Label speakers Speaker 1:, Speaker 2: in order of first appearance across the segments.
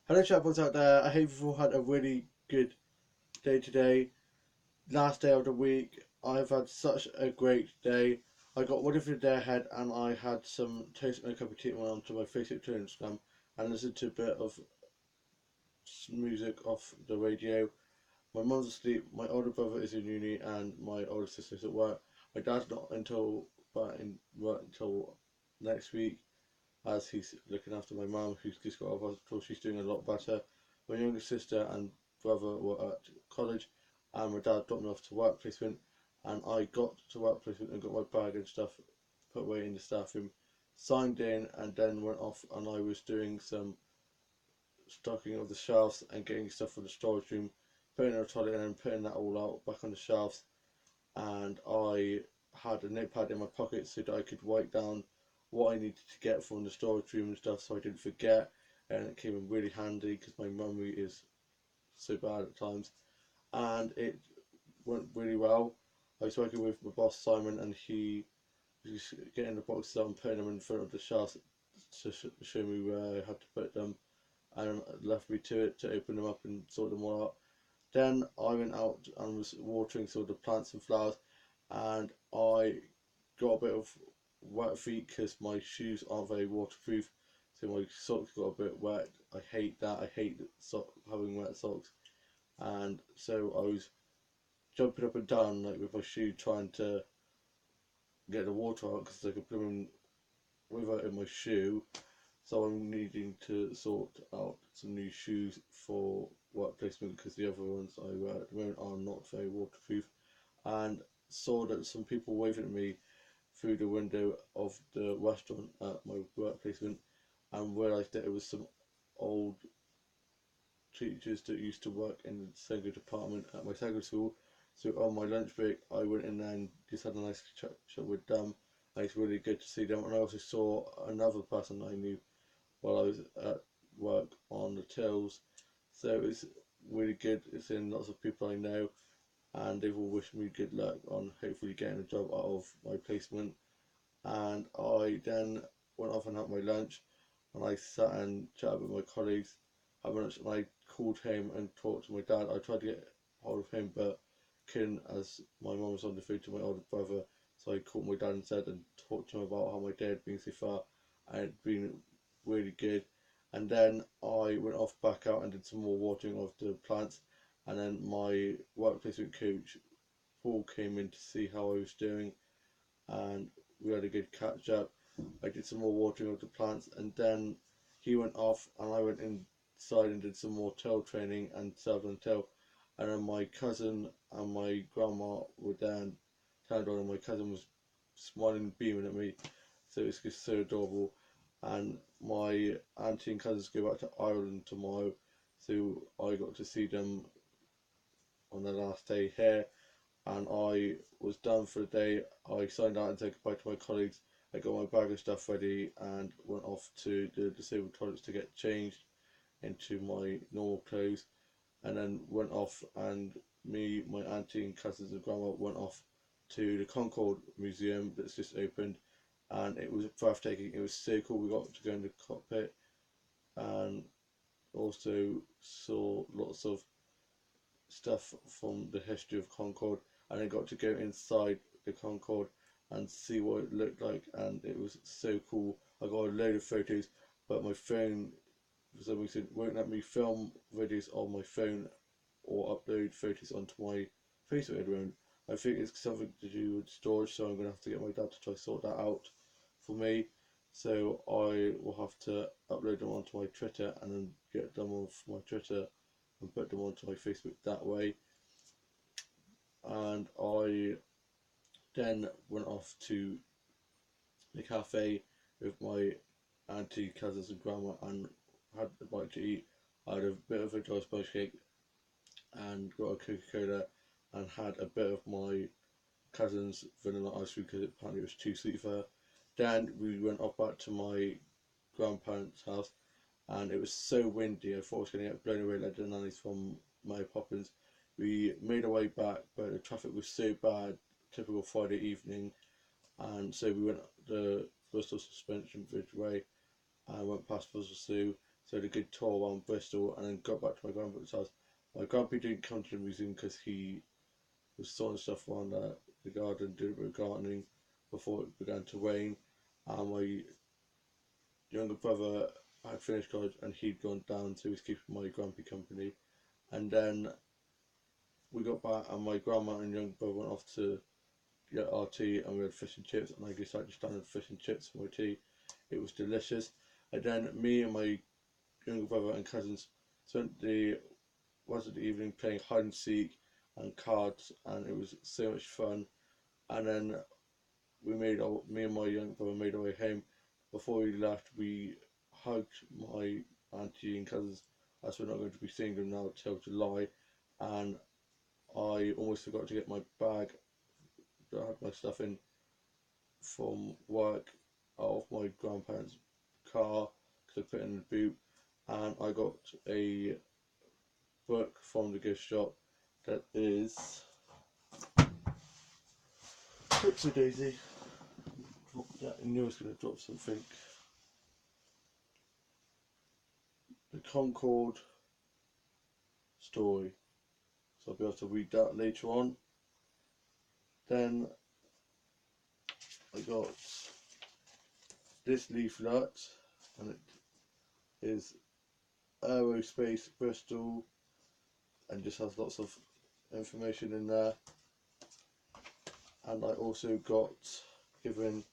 Speaker 1: Hello, chatbots out there. I hope you've all had a really good day today. Last day of the week. I've had such a great day. I got one of the day ahead and I had some toast and a cup of tea and went onto my Facebook to Instagram and listened to a bit of music off the radio. My mum's asleep, my older brother is in uni and my older sister's at work. My dad's not until back in work until next week as he's looking after my mum, who's just got out of hospital. She's doing a lot better. My younger sister and brother were at college, and my dad dropped me off to work placement. And I got to work placement and got my bag and stuff put away in the staff room, signed in, and then went off. And I was doing some stocking of the shelves and getting stuff from the storage room, putting in a toilet and then putting that all out back on the shelves. And I had a notepad in my pocket so that I could write down what I needed to get from the storage room and stuff so I didn't forget, and it came in really handy because my memory is so bad at times. And it went really well. I was working with my boss Simon, and he was getting the boxes out and putting them in front of the shelves to show me where I had to put them, and left me to it to open them up and sort them all out. Then I went out and was watering some of the plants and flowers, and I got a bit of wet feet because my shoes aren't very waterproof, so my socks got a bit wet. I hate that. I hate having wet socks, and so I was jumping up and down like with my shoe trying to get the water out because like a blooming river in my shoe. So I'm needing to sort out some new shoes for work placement because the other ones I wear at the moment are not very waterproof. And saw that some people waving at me through the window of the restaurant at my work placement and realised that it was some old teachers that used to work in the secondary department at my secondary school. So on my lunch break, I went in there and just had a nice chat with them. And it's really good to see them. And I also saw another person I knew while I was at work on the tills. So it's really good. It's in lots of people I know, and they've all wished me good luck on hopefully getting a job out of my placement. And I then went off and had my lunch, and I sat and chatted with my colleagues, had my lunch, and I called home and talked to my dad. I tried to get hold of him, but couldn't as my mum was on the phone to my older brother. So I called my dad instead and talked to him about how my day had been so far, and it had been really good. And then I went off back out and did some more watering of the plants, and then my work placement coach Paul came in to see how I was doing, and we had a good catch up. I did some more watering of the plants, and then he went off, and I went inside and did some more tail training and served on tail. And then my cousin and my grandma were down, turned on, and my cousin was smiling, beaming at me. So it's just so adorable. And my auntie and cousins go back to Ireland tomorrow, so I got to see them on the last day here, and I was done for the day. I signed out and said goodbye to my colleagues. I got my bag of stuff ready and went off to the disabled toilets to get changed into my normal clothes, and then went off, and me, my auntie and cousins and grandma went off to the Concorde museum that's just opened, and it was breathtaking. It was so cool. We got to go in the cockpit and also saw lots of stuff from the history of Concorde, and I got to go inside the Concorde and see what it looked like, and it was so cool. I got a load of photos, but my phone for some reason won't let me film videos on my phone or upload photos onto my Facebook at the moment. I think it's something to do with storage, so I'm gonna have to get my dad to try to sort that out for me. So I will have to upload them onto my Twitter and then get them off my Twitter and put them onto my Facebook that way. And I then went off to the cafe with my auntie, cousins, and grandma and had a bite to eat. I had a bit of a dry spice cake and got a Coca Cola and had a bit of my cousin's vanilla ice cream because apparently it was too sweet for her. Then we went off back to my grandparents' house, and it was so windy. I thought I was going to get blown away like the nannies from Mary Poppins. We made our way back, but the traffic was so bad, typical Friday evening, and so we went the Bristol Suspension Bridge way and went past Bristol Zoo. So I had a good tour around Bristol and then got back to my grandpa's house. My grandpa didn't come to the museum because he was sorting stuff around the garden, doing a bit of gardening before it began to rain. And my younger brother had finished college and he'd gone down, so he was keeping my grandpa company. And then we got back, and my grandma and younger brother went off to get our tea, and we had fish and chips. And I decided to stand and fish and chips for my tea. It was delicious. And then me and my younger brother and cousins spent the rest of the evening playing hide and seek and cards, and it was so much fun. And then me and my younger brother made our way home. Before we left, we hugged my auntie and cousins, as we're not going to be seeing them now till July. And I almost forgot to get my bag that I had my stuff in from work out of my grandparents' car because I put it in the boot. And I got a book from the gift shop that is Whoopsie Daisy. I knew I was going to drop something. The Concorde story. So I'll be able to read that later on. Then I got this leaflet, and it is Aerospace Bristol, and just has lots of information in there. And I also got given,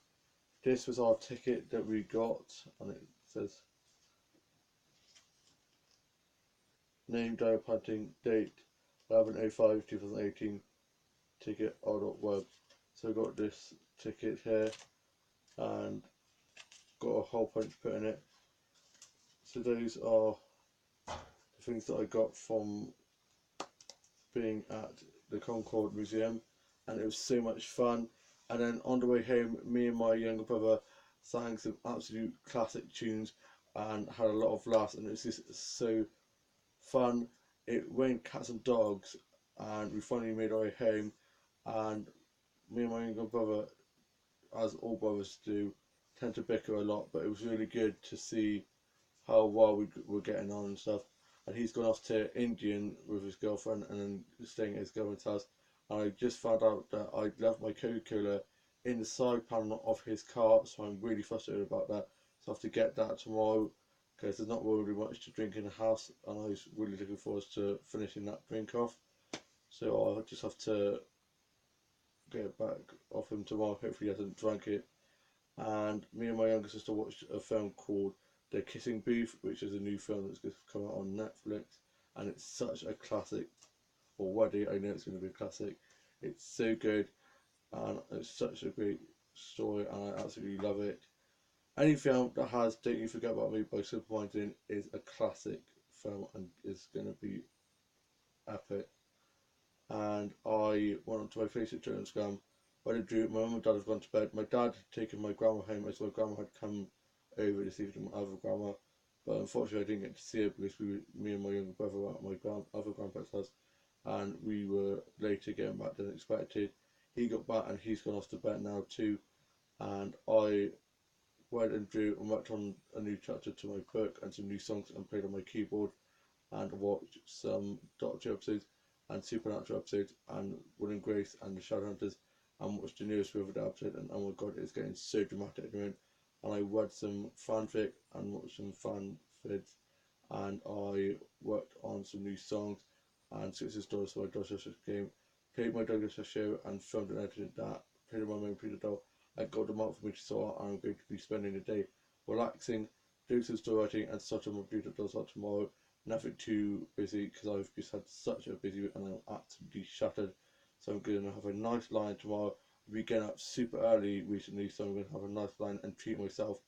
Speaker 1: this was our ticket that we got, and it says name, dial padding, date 11/05/2018, ticket r.web. So I got this ticket here and got a whole bunch put in it. So those are the things that I got from being at the Concorde Museum, and it was so much fun. And then on the way home, me and my younger brother sang some absolute classic tunes and had a lot of laughs, and it was just so fun. It rained cats and dogs, and we finally made our way home. And me and my younger brother, as all brothers do, tend to bicker a lot, but it was really good to see how well we were getting on and stuff. And he's gone off to Indian with his girlfriend and then staying at his girlfriend's house. And I just found out that I left my Coca-Cola in the side panel of his car, so I'm really frustrated about that. So I have to get that tomorrow because there's not really much to drink in the house, and I was really looking forward to finishing that drink off. So I'll just have to get it back off him tomorrow. Hopefully he hasn't drunk it. And me and my younger sister watched a film called The Kissing Booth, which is a new film that's going to come out on Netflix, and it's such a classic. Already I know it's going to be a classic. It's so good, and it's such a great story, and I absolutely love it. Any film that has Don't You Forget About Me by Simple Minds in is a classic film and is going to be epic. And I went onto my Facebook to Instagram. What I do, my mum and dad have gone to bed. My dad had taken my grandma home as my grandma had come over this evening, my other grandma. But unfortunately I didn't get to see her because me and my younger brother were at my other grandpa's house, and we were later getting back than expected. He got back and he's gone off to bed now too. And I went and drew and worked on a new chapter to my book and some new songs and played on my keyboard and watched some Doctor episodes and Supernatural episodes and Will and Grace and the Shadowhunters, and watched the newest Riverdale episode, and oh my god, it's getting so dramatic at the moment. And I read some fanfic and watched some fan vids, and I worked on some new songs and Six's Dollars for my Dollars game, played my Douglas show and filmed and edited that, played my main Peter Doll. I got them out for me to sort out, and I'm going to be spending the day relaxing, doing some story writing and sorting my Peter Dolls out tomorrow. Nothing too busy because I've just had such a busy week and I'm absolutely shattered. So I'm going to have a nice line tomorrow. I've been getting up super early recently, so I'm going to have a nice line and treat myself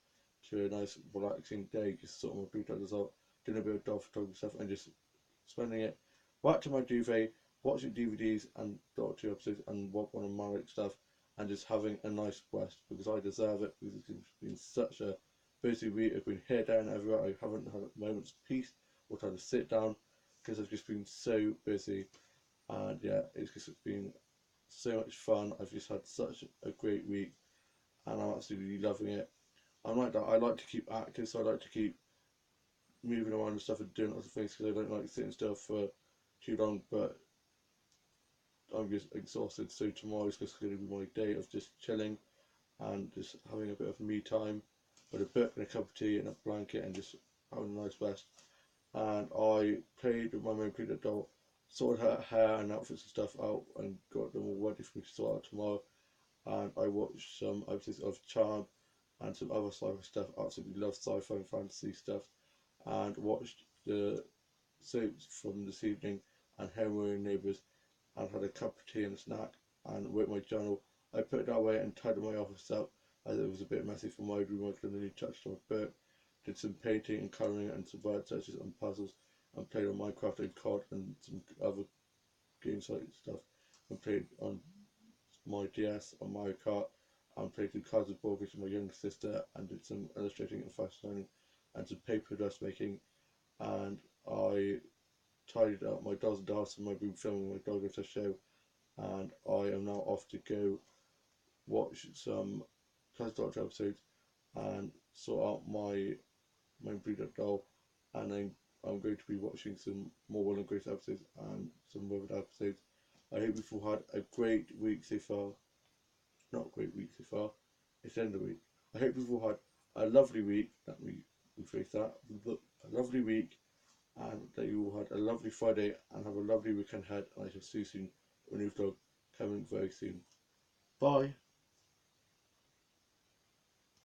Speaker 1: to a nice relaxing day, just sorting my Peter Dolls out, doing a bit of dog photography stuff and just spending it right to my duvet, watching DVDs and Doctor episodes and one of Marek stuff, and just having a nice rest because I deserve it, because it's been such a busy week. I've been here, down, everywhere. I haven't had a moment's peace or time to sit down because I've just been so busy. And yeah, it's just been so much fun. I've just had such a great week and I'm absolutely loving it. I'm like that. I like to keep active, so I like to keep moving around and stuff and doing lots of things because I don't like sitting still for too long, but I'm just exhausted. So tomorrow's just going to be my day of just chilling and just having a bit of me time with a book and a cup of tea and a blanket and just having a nice rest. And I played with my main predator doll, sorted her hair and outfits and stuff out and got them all ready for me to sort out tomorrow. And I watched some episodes of Charm and some other sci-fi stuff. I absolutely love sci-fi and fantasy stuff. And watched the soaps from this evening and Homer and Neighbours and had a cup of tea and a snack and wrote my journal. I put it away and tidied my office up as it was a bit messy for my room. I cleaned touched on my book, did some painting and colouring and some word searches and puzzles and played on Minecraft and COD and some other games like stuff and played on my DS on Mario Kart and played some cards of board games with my younger sister and did some illustrating and fashion designing and some paper dressmaking and I tidied up my dolls and dolls and I've been filming my dog at a show and I am now off to go watch some Class Doctor episodes and sort out my main breeder doll and then I'm going to be watching some more Will and Grace episodes and some other episodes. I hope you've all had a great week so far. Not a great week so far. It's the end of the week. I hope you've all had a lovely week. Let me rephrase that. A lovely week and that you all had a lovely Friday and have a lovely weekend ahead. And I shall see you soon with a new vlog coming very soon. Bye.